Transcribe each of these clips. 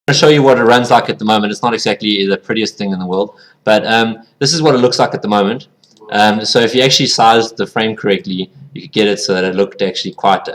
to show you what it runs like at the moment. It's not exactly the prettiest thing in the world, but this is what it looks like at the moment. So if you actually sized the frame correctly, you could get it so that it looked actually quite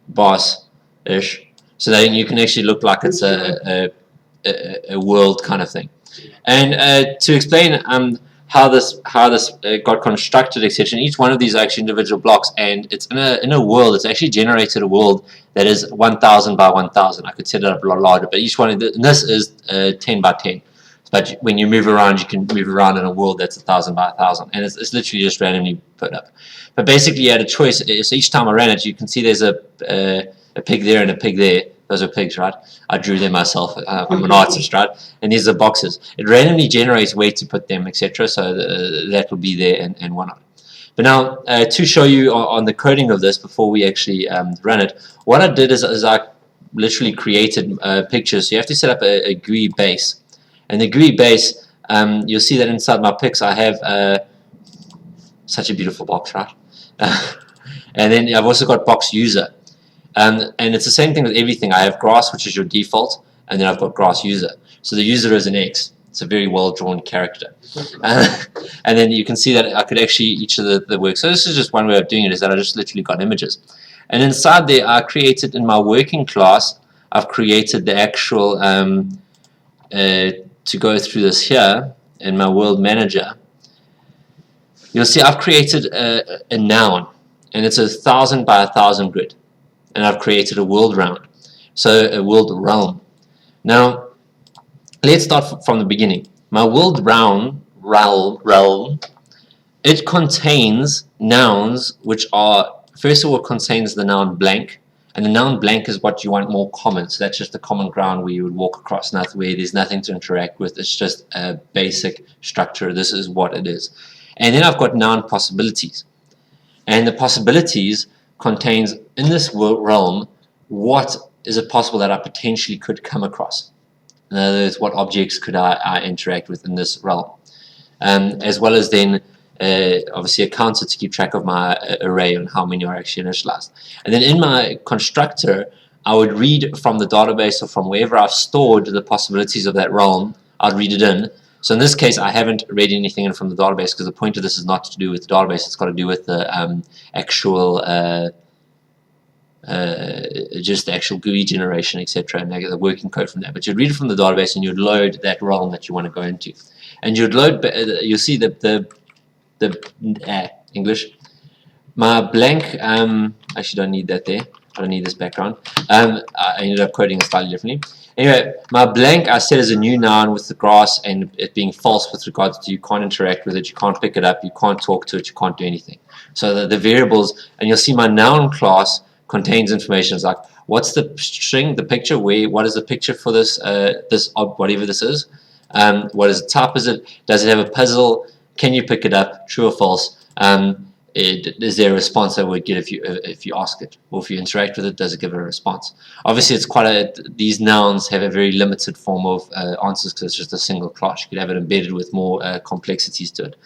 boss-ish. So then you can actually look like it's a world kind of thing. And to explain how this got constructed, etc. Each one of these are actually individual blocks, and it's in a world. It's actually generated a world that is 1,000 by 1,000. I could set it up a lot larger, but each one of this is 10 by 10. But when you move around, you can move around in a world that's 1,000 by 1,000, and it's literally just randomly put up. But basically, you had a choice. So each time I ran it, you can see there's a pig there and a pig there. Those are pigs, right? I drew them myself. I'm an artist, right? And these are boxes. It randomly generates where to put them, etc. So that will be there and whatnot. But now, to show you on the coding of this before we actually run it, what I did is I literally created pictures. So you have to set up a GUI base. And the GUI base, you'll see that inside my pics I have such a beautiful box, right? And then I've also got box user. And it's the same thing with everything. I have grass, which is your default, and then I've got grass user. So the user is an X. It's a very well-drawn character. And then you can see that I could actually, each of the work. So this is just one way of doing it, is that I just literally got images. And inside there, I created in my working class, I've created the actual, to go through this here, in my world manager. You'll see I've created a noun, and it's 1,000 by 1,000 grid. And I've created a world round, so a world realm. Now, let's start from the beginning. My world realm, it contains nouns which are, first of all, contains the noun blank, and the noun blank is what you want more common. So that's just the common ground where you would walk across, where there's nothing to interact with. It's just a basic structure. This is what it is. And then I've got noun possibilities, and the possibilities contains in this realm what is it possible that I potentially could come across. In other words, what objects could I interact with in this realm, as well as then obviously a counter to keep track of my array and how many are actually initialized. And then in my constructor, I would read from the database or from wherever I've stored the possibilities of that realm. I'd read it in. So in this case, I haven't read anything in from the database, because the point of this is not to do with the database. It's got to do with the actual, just the actual GUI generation, etc., and the working code from that. But you'd read it from the database, and you'd load that realm that you want to go into, and you'd load. You'll see the English. My blank. Actually, don't need that there. I don't need this background. I ended up coding it slightly differently. Anyway, my blank I set as a new noun with the grass, and it being false with regards to you can't interact with it, you can't pick it up, you can't talk to it, you can't do anything. So the variables, and you'll see my noun class contains information. It's like, what's the string, the picture, what is the picture for this, whatever this is, what is the type, does it have a puzzle, can you pick it up, true or false, is there a response that would get if you ask it, or if you interact with it, does it give a response? Obviously, it's these nouns have a very limited form of answers, because it's just a single class. You could have it embedded with more complexities to it.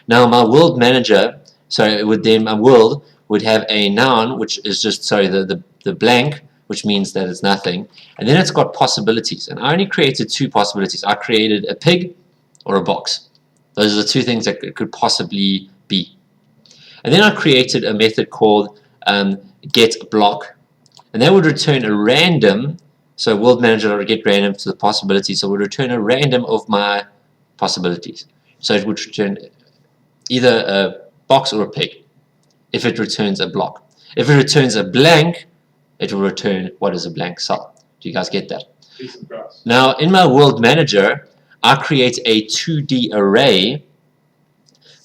Now, my world manager, my world would have a noun, which is just the blank, which means that it's nothing, and then it's got possibilities. And I only created two possibilities. I created a pig or a box. Those are the two things that it could possibly be. And then I created a method called getBlock, and that would return a random. So world manager would get random to the possibilities, so it would return a random of my possibilities. So it would return either a box or a pig if it returns a block. If it returns a blank, it will return what is a blank cell. Do you guys get that? Now, in my world manager, I create a 2D array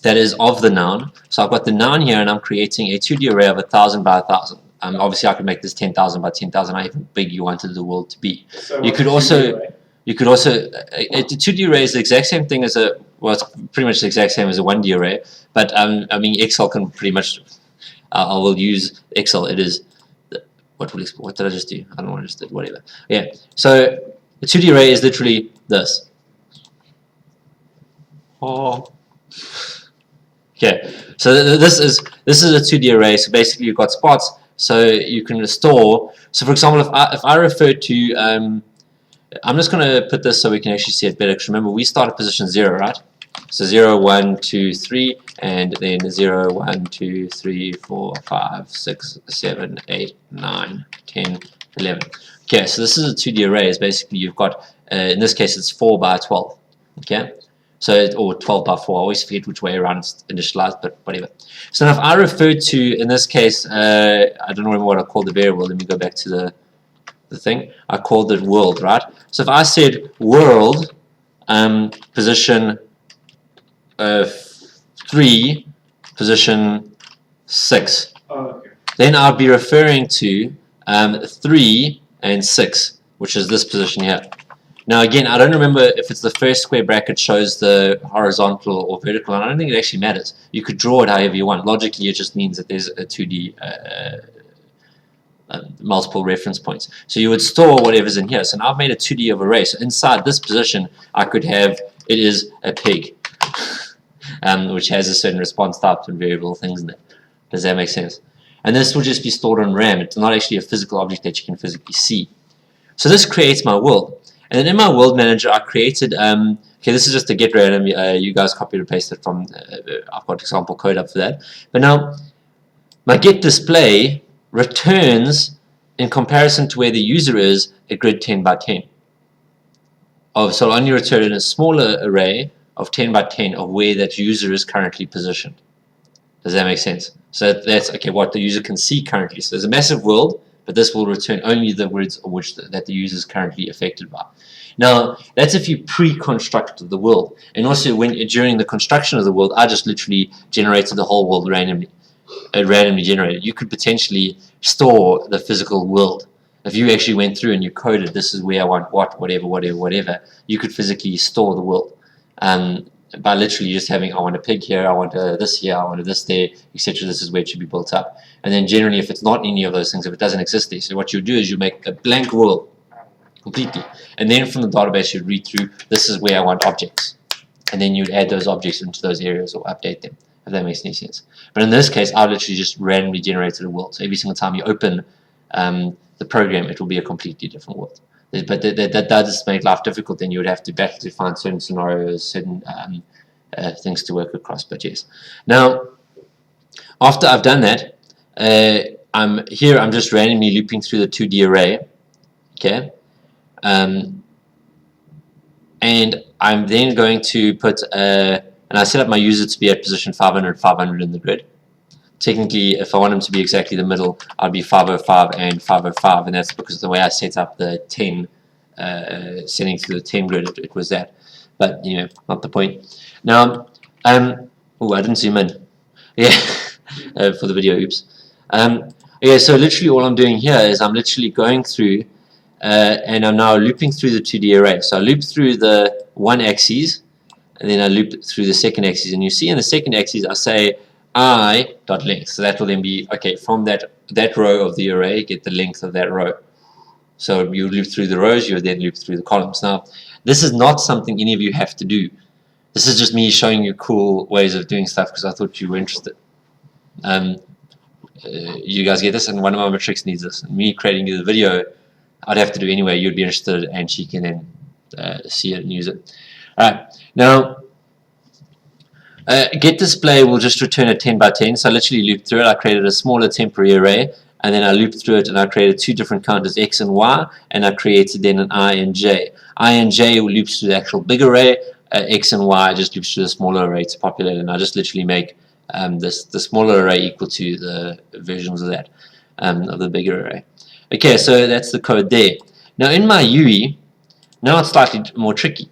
that is of the noun. So I've got the noun here, and I'm creating a 2D array of 1,000 by 1,000. Obviously, I could make this 10,000 by 10,000, however big you wanted the world to be. So you could also, a 2D array is the exact same thing as it's pretty much the exact same as a 1D array. But I mean, Excel can pretty much, I will use Excel. It is, what did I just do? I don't know what I just did, whatever. Yeah, so the 2D array is literally this. Okay, so this is a 2D array. So basically, you've got spots So you can store. So for example, if I refer to, I'm just going to put this so we can actually see it better. Because remember, we start at position 0, right? So 0, 1, 2, 3, and then 0, 1, 2, 3, 4, 5, 6, 7, 8, 9, 10, 11. Okay, so this is a 2D array. It's basically you've got, in this case, it's 4 by 12. Okay, so or 12 by 4. I always forget which way around it's initialized, but whatever. So now if I refer to, in this case, I don't remember what I called the variable. Let me go back to the thing. I called it world, right? So if I said world position 3, position 6, okay. then I'll be referring to 3 and 6, which is this position here. Now again, I don't remember if it's the first square bracket shows the horizontal or vertical, and I don't think it actually matters. You could draw it however you want. Logically, it just means that there's a 2D multiple reference points. So you would store whatever's in here. So now I've made a 2D of array. So inside this position, I could have, it is a pig, which has a certain response type and variable things in it. Does that make sense? And this will just be stored on RAM. It's not actually a physical object that you can physically see. So this creates my world. And then in my world manager, I created, okay, this is just a get random. You guys copy and paste it from, I've got example code up for that. But now, my get display returns, in comparison to where the user is, a grid 10 by 10. So I'll only return a smaller array of 10 by 10 of where that user is currently positioned. Does that make sense? So that's, okay, what the user can see currently. So there's a massive world, but this will return only the words that the user is currently affected by. Now, that's if you pre-constructed the world. And also, during the construction of the world, I just literally generated the whole world randomly. Randomly generated. You could potentially store the physical world. If you actually went through and you coded, this is where I want whatever, you could physically store the world. By literally just having, I want a pig here, I want this here, I want this there, etc. This is where it should be built up. And then generally, if it's not any of those things, if it doesn't exist there, so what you do is you make a blank world completely. And then from the database, you'd read through, this is where I want objects. And then you'd add those objects into those areas or update them, if that makes any sense. But in this case, I literally just randomly generated a world. So every single time you open the program, it will be a completely different world. But that does make life difficult. Then you would have to battle to find certain scenarios, certain things to work across. But yes. Now, after I've done that, I'm just randomly looping through the 2D array. Okay. And I'm then going to put, and I set up my user to be at position 500, 500 in the grid. Technically, if I want them to be exactly the middle, I'd be 505 and 505, and that's because of the way I set up the 10, setting through the 10 grid, it was that. But, you know, not the point. Now, oh, I didn't zoom in. Yeah, for the video, oops. Yeah, so literally all I'm doing here is I'm literally going through, and I'm now looping through the 2D array. So I loop through the one axis, and then I loop through the second axis. And you see in the second axis, I say I.length. So that will then be, okay, from that row of the array, get the length of that row. So you loop through the rows, you then loop through the columns. Now, this is not something any of you have to do. This is just me showing you cool ways of doing stuff because I thought you were interested. You guys get this, and one of my matrix needs this. And me creating the video, I'd have to do anyway. You'd be interested, and she can then see it and use it. All right. Now, get display will just return a 10 by 10. So I literally looped through it. I created a smaller temporary array, and then I looped through it, and I created two different counters, X and Y, and I created then an I and J. I and J loops through the actual big array. X and Y just loops through the smaller array to populate it. And I just literally make the smaller array equal to the versions of that, of the bigger array. Okay, so that's the code there. Now in my UE, now it's slightly more tricky.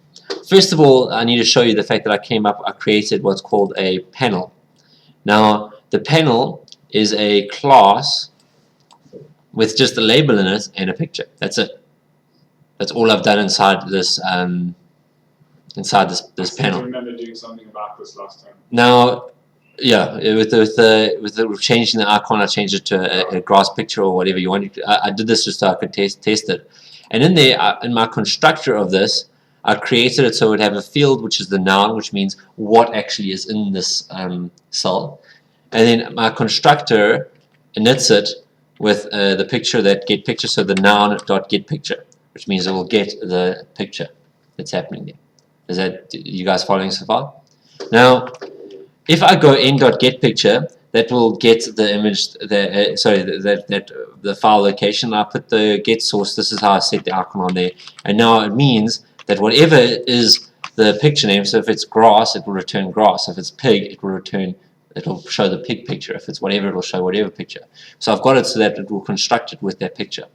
First of all, I need to show you the fact that I created what's called a panel. Now, the panel is a class with just a label in it and a picture. That's it. That's all I've done inside this panel. I remember doing something about this last time. Now, yeah, with changing the icon, I changed it to a grass picture or whatever you want. I did this just so I could test it. And in there, in my constructor of this, I created it so it would have a field which is the noun, which means what actually is in this cell. And then my constructor inits it with the picture that get picture, so the noun dot get picture, which means it will get the picture that's happening there. Is that, you guys following so far? Now, if I go in dot get picture, that will get the image, the file location. I put the get source. This is how I set the icon on there, and now it means that whatever is the picture name. So if it's grass, it will return grass. If it's pig, it will show the pig picture. If it's whatever, it will show whatever picture. So I've got it so that it will construct it with that picture.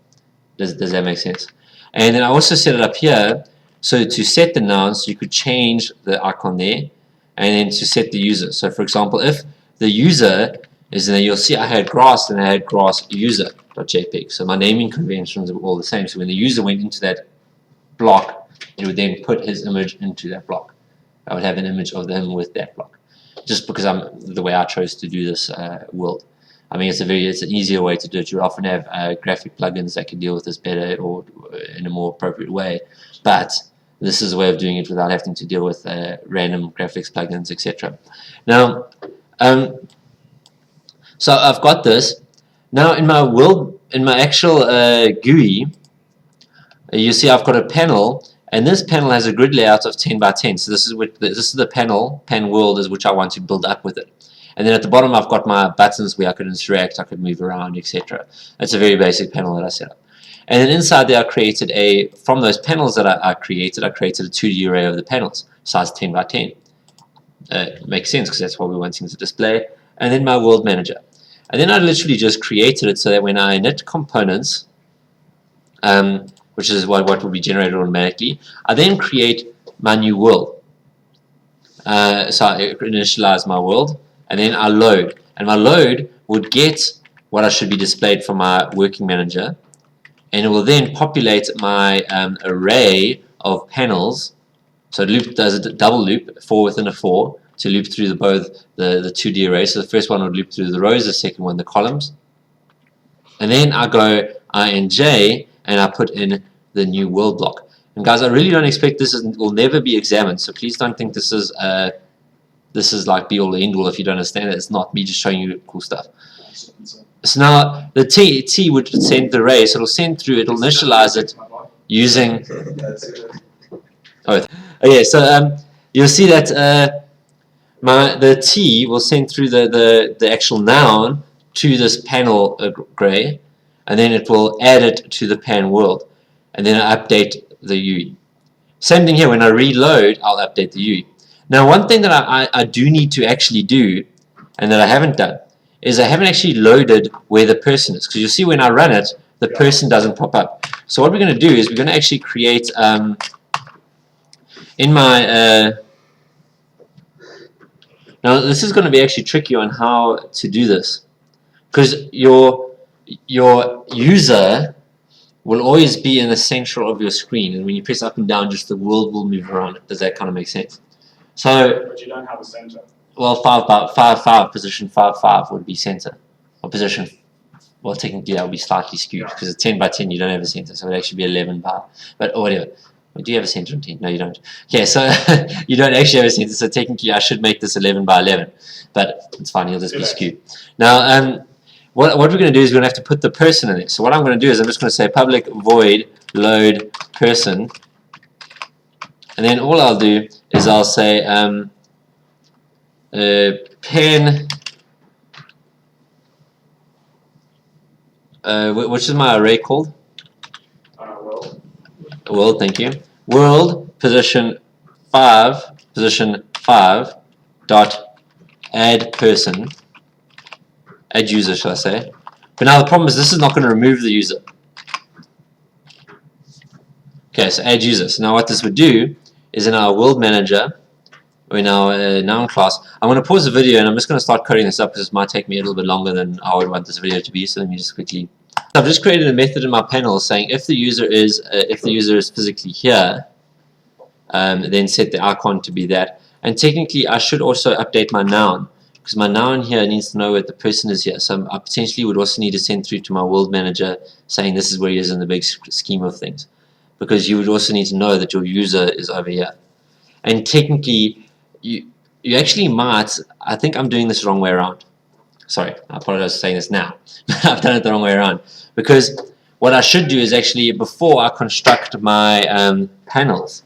Does that make sense? And then I also set it up here. So to set the nouns, you could change the icon there, and then to set the user. So for example, if the user is in there, you'll see I had grass and I had grass user.jpg. So my naming conventions are all the same. So when the user went into that block, it would then put his image into that block. I would have an image of him with that block. Just because the way I chose to do this world. I mean, it's an easier way to do it. You often have graphic plugins that can deal with this better or in a more appropriate way. But this is a way of doing it without having to deal with random graphics plugins, etc. Now, so I've got this. Now in my world, in my actual GUI, you see I've got a panel, and this panel has a grid layout of 10 by 10. So this is the pan world is which I want to build up with it. And then at the bottom I've got my buttons where I could interact, I could move around, etc. It's a very basic panel that I set up. And then inside there I created from those panels that I created a 2D array of the panels, size 10 by 10. Makes sense because that's what we're wanting to display. And then my world manager. And then I literally just created it so that when I init components, which is what will be generated automatically, I then create my new world. So I initialize my world, and then I load. And my load would get what I should be displayed from my working manager, and it will then populate my array of panels. So it does a double loop, 4 within a 4, to loop through both the 2D array. So the first one would loop through the rows, the second one the columns. And then I go INJ, and I put in the new world block. And guys, I really don't expect this will never be examined, so please don't think this is like be all end all if you don't understand it. It's not me just showing you cool stuff. So now the T would send the array, so it'll send through, it'll initialize it using so you'll see that the T will send through the actual noun to this panel array, and then it will add it to the pan world, and then I update the UI. Same thing here, when I reload, I'll update the UI. Now one thing that I do need to actually do, and that I haven't done, is I haven't actually loaded where the person is, because you'll see when I run it, the person doesn't pop up. So what we're going to do is we're going to actually create, in my, now this is going to be actually tricky on how to do this, because your user will always be in the center of your screen, and when you press up and down, just the world will move around it. Does that kind of make sense? So, but you don't have a center. Well, 5 position 5 would be center, or position. Well, technically that would be slightly skewed because it's 10 by 10. You don't have a center, so it would actually be 11 by. But whatever. Do you have a center on 10? No, you don't. Okay, so you don't actually have a center. So technically, I should make this 11 by 11, but it's fine. It'll just be skewed. Now, what we're going to do is we're going to have to put the person in there. So what I'm going to do is I'm just going to say public void load person, and then all I'll do is I'll say pen, which is my array called? World, thank you. World position 5 dot add person, add user, shall I say? But now the problem is this is not going to remove the user. Okay, so add user. So now what this would do is in our world manager, or in our noun class, I'm going to pause the video and I'm just going to start coding this up because it might take me a little bit longer than I would want this video to be. So let me just quickly. I've just created a method in my panel saying if the user is physically here, then set the icon to be that. And technically, I should also update my noun because my noun here needs to know where the person is here. So I potentially would also need to send through to my world manager saying this is where he is in the big scheme of things, because you would also need to know that your user is over here. And technically, you actually might. I think I'm doing this the wrong way around. Sorry, I apologize for saying this now. I've done it the wrong way around. Because what I should do is actually, before I construct my panels,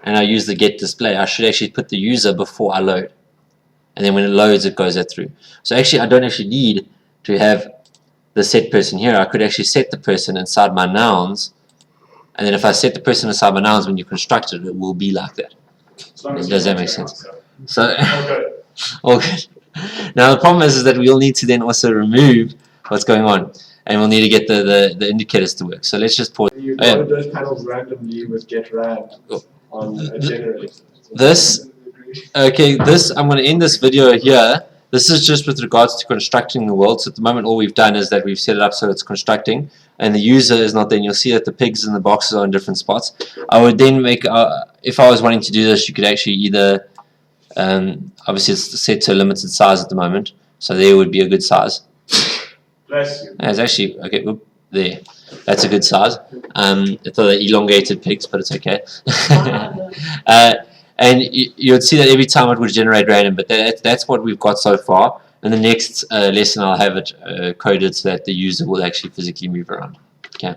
and I use the get display, I should actually put the user before I load. And then when it loads, it goes that through. So actually, I don't actually need to have the set person here. I could actually set the person inside my nouns. And then if I set the person inside my nouns, when you construct it, it will be like that. Does that make sense? So, all good. Now the problem is that we'll need to then also remove what's going on. And we'll need to get the indicators to work. So let's just pause. You load those panels randomly with get rand on a generator. I'm going to end this video here. This is just with regards to constructing the world. So at the moment, all we've done is that we've set it up so it's constructing, and the user is not there. And you'll see that the pigs and the boxes are in different spots. I would then make, if I was wanting to do this, you could actually either, obviously it's set to a limited size at the moment, so there would be a good size. Bless you. It's actually, okay, whoop, there. That's a good size. It's the elongated pigs, but it's okay. And you would see that every time it would generate random, but that's what we've got so far. In the next lesson, I'll have it coded so that the user will actually physically move around. Okay.